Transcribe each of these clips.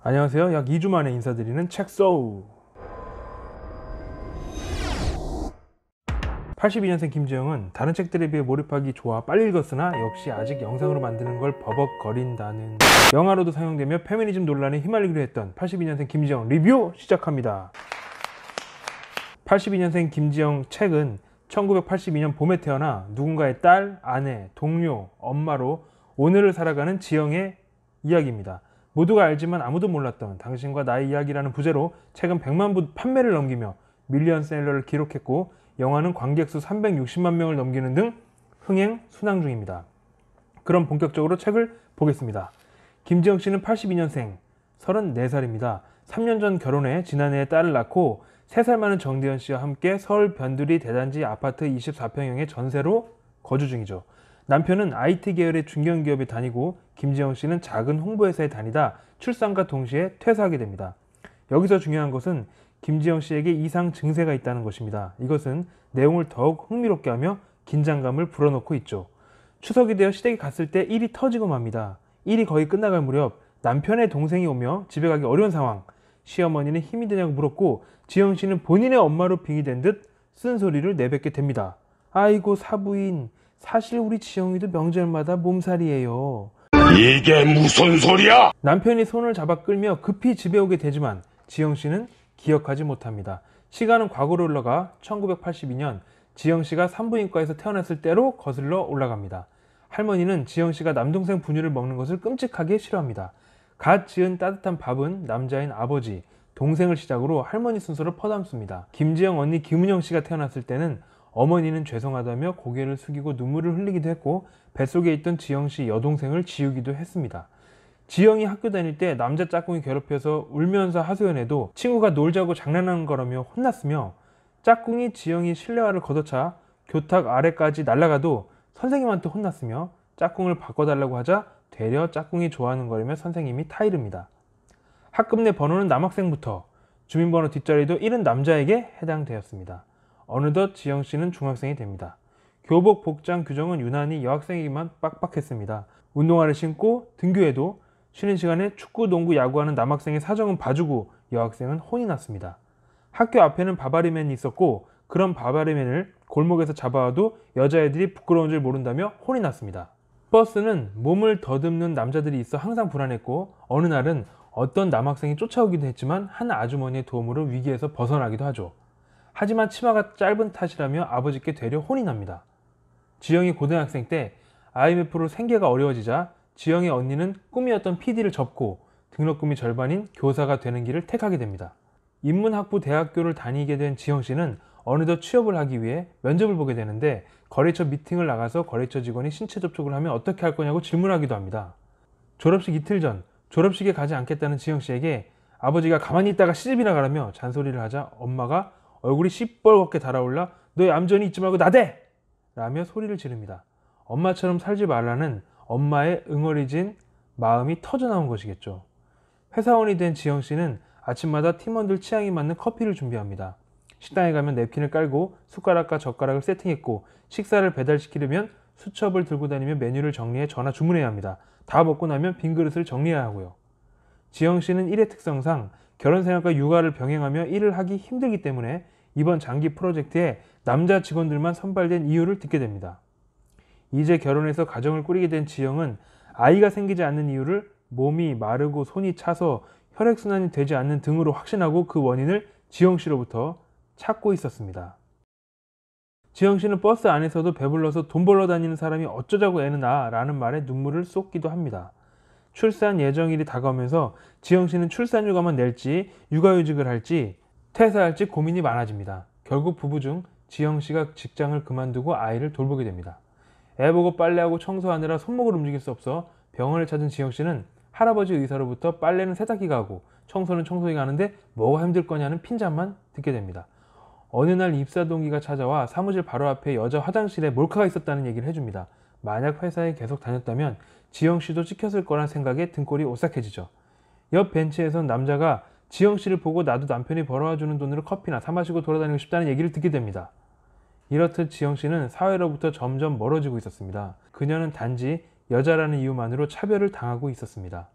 안녕하세요. 약 2주 만에 인사드리는 책소우. 82년생 김지영은 다른 책들에 비해 몰입하기 좋아 빨리 읽었으나 역시 아직 영상으로 만드는 걸 버벅거린다는 영화로도 사용되며 페미니즘 논란에 휘말리기로 했던 82년생 김지영 리뷰 시작합니다. 82년생 김지영 책은 1982년 봄에 태어나 누군가의 딸, 아내, 동료, 엄마로 오늘을 살아가는 지영의 이야기입니다. 모두가 알지만 아무도 몰랐던 당신과 나의 이야기라는 부제로 책은 100만 부 판매를 넘기며 밀리언셀러를 기록했고 영화는 관객 수 360만 명을 넘기는 등 흥행 순항 중입니다. 그럼 본격적으로 책을 보겠습니다. 김지영 씨는 82년생, 34살입니다. 3년 전 결혼해 지난해에 딸을 낳고 3살 많은 정대현 씨와 함께 서울 변두리 대단지 아파트 24평형의 전세로 거주 중이죠. 남편은 IT 계열의 중견기업에 다니고 김지영 씨는 작은 홍보회사에 다니다 출산과 동시에 퇴사하게 됩니다. 여기서 중요한 것은 김지영 씨에게 이상 증세가 있다는 것입니다. 이것은 내용을 더욱 흥미롭게 하며 긴장감을 불어넣고 있죠. 추석이 되어 시댁에 갔을 때 일이 터지고 맙니다. 일이 거의 끝나갈 무렵 남편의 동생이 오며 집에 가기 어려운 상황. 시어머니는 힘이 드냐고 물었고 지영 씨는 본인의 엄마로 빙의된 듯 쓴소리를 내뱉게 됩니다. 아이고 사부인, 사실 우리 지영이도 명절마다 몸살이에요. 이게 무슨 소리야? 남편이 손을 잡아 끌며 급히 집에 오게 되지만 지영 씨는 기억하지 못합니다. 시간은 과거로 흘러가 1982년 지영 씨가 산부인과에서 태어났을 때로 거슬러 올라갑니다. 할머니는 지영 씨가 남동생 분유를 먹는 것을 끔찍하게 싫어합니다. 갓 지은 따뜻한 밥은 남자인 아버지, 동생을 시작으로 할머니 순서로 퍼담습니다. 김지영 언니 김은영 씨가 태어났을 때는 어머니는 죄송하다며 고개를 숙이고 눈물을 흘리기도 했고 뱃속에 있던 지영 씨 여동생을 지우기도 했습니다. 지영이 학교 다닐 때 남자 짝꿍이 괴롭혀서 울면서 하소연해도 친구가 놀자고 장난하는 거라며 혼났으며 짝꿍이 지영이 실내화를 걷어차 교탁 아래까지 날아가도 선생님한테 혼났으며 짝꿍을 바꿔달라고 하자 되려 짝꿍이 좋아하는 거라며 선생님이 타이릅니다. 학급 내 번호는 남학생부터 주민번호 뒷자리도 1은 남자에게 해당되었습니다. 어느덧 지영 씨는 중학생이 됩니다. 교복 복장 규정은 유난히 여학생에게만 빡빡했습니다. 운동화를 신고 등교해도 쉬는 시간에 축구, 농구, 야구하는 남학생의 사정은 봐주고 여학생은 혼이 났습니다. 학교 앞에는 바바리맨이 있었고 그런 바바리맨을 골목에서 잡아와도 여자애들이 부끄러운 줄 모른다며 혼이 났습니다. 버스는 몸을 더듬는 남자들이 있어 항상 불안했고 어느 날은 어떤 남학생이 쫓아오기도 했지만 한 아주머니의 도움으로 위기에서 벗어나기도 하죠. 하지만 치마가 짧은 탓이라며 아버지께 되려 혼이 납니다. 지영이 고등학생 때 IMF로 생계가 어려워지자 지영의 언니는 꿈이었던 PD를 접고 등록금이 절반인 교사가 되는 길을 택하게 됩니다. 인문학부 대학교를 다니게 된 지영 씨는 어느덧 취업을 하기 위해 면접을 보게 되는데 거래처 미팅을 나가서 거래처 직원이 신체 접촉을 하면 어떻게 할 거냐고 질문하기도 합니다. 졸업식 이틀 전 졸업식에 가지 않겠다는 지영 씨에게 아버지가 가만히 있다가 시집이나 가라며 잔소리를 하자 엄마가 얼굴이 시뻘겋게 달아올라 너 얌전히 있지 말고 나대! 라며 소리를 지릅니다. 엄마처럼 살지 말라는 엄마의 응어리진 마음이 터져나온 것이겠죠. 회사원이 된 지영 씨는 아침마다 팀원들 취향에 맞는 커피를 준비합니다. 식당에 가면 냅킨을 깔고 숟가락과 젓가락을 세팅했고 식사를 배달시키려면 수첩을 들고 다니며 메뉴를 정리해 전화 주문해야 합니다. 다 먹고 나면 빈 그릇을 정리해야 하고요. 지영 씨는 일의 특성상 결혼 생활과 육아를 병행하며 일을 하기 힘들기 때문에 이번 장기 프로젝트에 남자 직원들만 선발된 이유를 듣게 됩니다. 이제 결혼해서 가정을 꾸리게 된 지영은 아이가 생기지 않는 이유를 몸이 마르고 손이 차서 혈액순환이 되지 않는 등으로 확신하고 그 원인을 지영 씨로부터 찾고 있었습니다. 지영 씨는 버스 안에서도 배불러서 돈 벌러 다니는 사람이 어쩌자고 애는 라는 말에 눈물을 쏟기도 합니다. 출산 예정일이 다가오면서 지영 씨는 출산휴가만 낼지 육아휴직을 할지 퇴사할지 고민이 많아집니다. 결국 부부 중 지영 씨가 직장을 그만두고 아이를 돌보게 됩니다. 애 보고 빨래하고 청소하느라 손목을 움직일 수 없어 병원을 찾은 지영 씨는 할아버지 의사로부터 빨래는 세탁기가 하고 청소는 청소기가 하는데 뭐가 힘들 거냐는 핀잔만 듣게 됩니다. 어느 날 입사 동기가 찾아와 사무실 바로 앞에 여자 화장실에 몰카가 있었다는 얘기를 해줍니다. 만약 회사에 계속 다녔다면 지영 씨도 찍혔을 거란 생각에 등골이 오싹해지죠. 옆 벤치에선 남자가 지영 씨를 보고 나도 남편이 벌어와주는 돈으로 커피나 사 마시고 돌아다니고 싶다는 얘기를 듣게 됩니다. 이렇듯 지영 씨는 사회로부터 점점 멀어지고 있었습니다. 그녀는 단지 여자라는 이유만으로 차별을 당하고 있었습니다.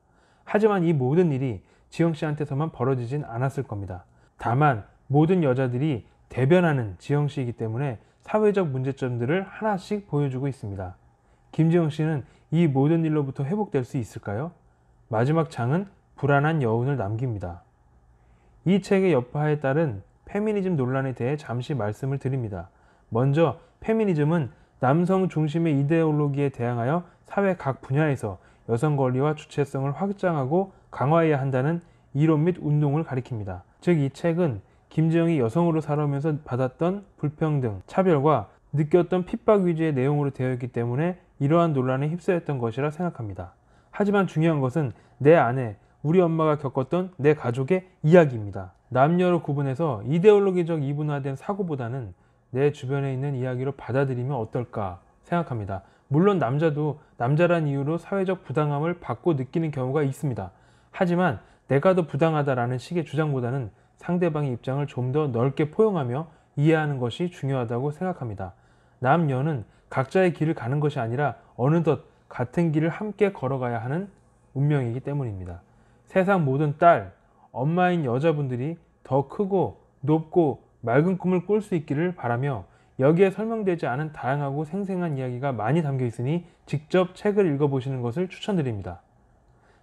하지만 이 모든 일이 지영 씨한테서만 벌어지진 않았을 겁니다. 다만 모든 여자들이 대변하는 지영 씨이기 때문에 사회적 문제점들을 하나씩 보여주고 있습니다. 김지영 씨는 이 모든 일로부터 회복될 수 있을까요? 마지막 장은 불안한 여운을 남깁니다. 이 책의 여파에 따른 페미니즘 논란에 대해 잠시 말씀을 드립니다. 먼저 페미니즘은 남성 중심의 이데올로기에 대항하여 사회 각 분야에서 여성 권리와 주체성을 확장하고 강화해야 한다는 이론 및 운동을 가리킵니다. 즉 이 책은 김지영이 여성으로 살아오면서 받았던 불평등, 차별과 느꼈던 핍박 위주의 내용으로 되어 있기 때문에 이러한 논란에 휩싸였던 것이라 생각합니다. 하지만 중요한 것은 내 아내, 우리 엄마가 겪었던 내 가족의 이야기입니다. 남녀로 구분해서 이데올로기적 이분화된 사고보다는 내 주변에 있는 이야기로 받아들이면 어떨까 생각합니다. 물론 남자도 남자란 이유로 사회적 부당함을 받고 느끼는 경우가 있습니다. 하지만 내가 더 부당하다라는 식의 주장보다는 상대방의 입장을 좀 더 넓게 포용하며 이해하는 것이 중요하다고 생각합니다. 남녀는 각자의 길을 가는 것이 아니라 어느덧 같은 길을 함께 걸어가야 하는 운명이기 때문입니다. 세상 모든 딸, 엄마인 여자분들이 더 크고 높고 맑은 꿈을 꿀 수 있기를 바라며 여기에 설명되지 않은 다양하고 생생한 이야기가 많이 담겨 있으니 직접 책을 읽어보시는 것을 추천드립니다.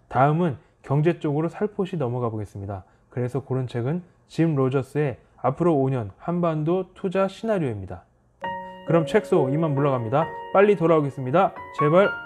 다음은 경제 쪽으로 살포시 넘어가 보겠습니다. 그래서 고른 책은 짐 로저스의 앞으로 5년 한반도 투자 시나리오입니다. 그럼 책소 이만 물러갑니다. 빨리 돌아오겠습니다. 제발.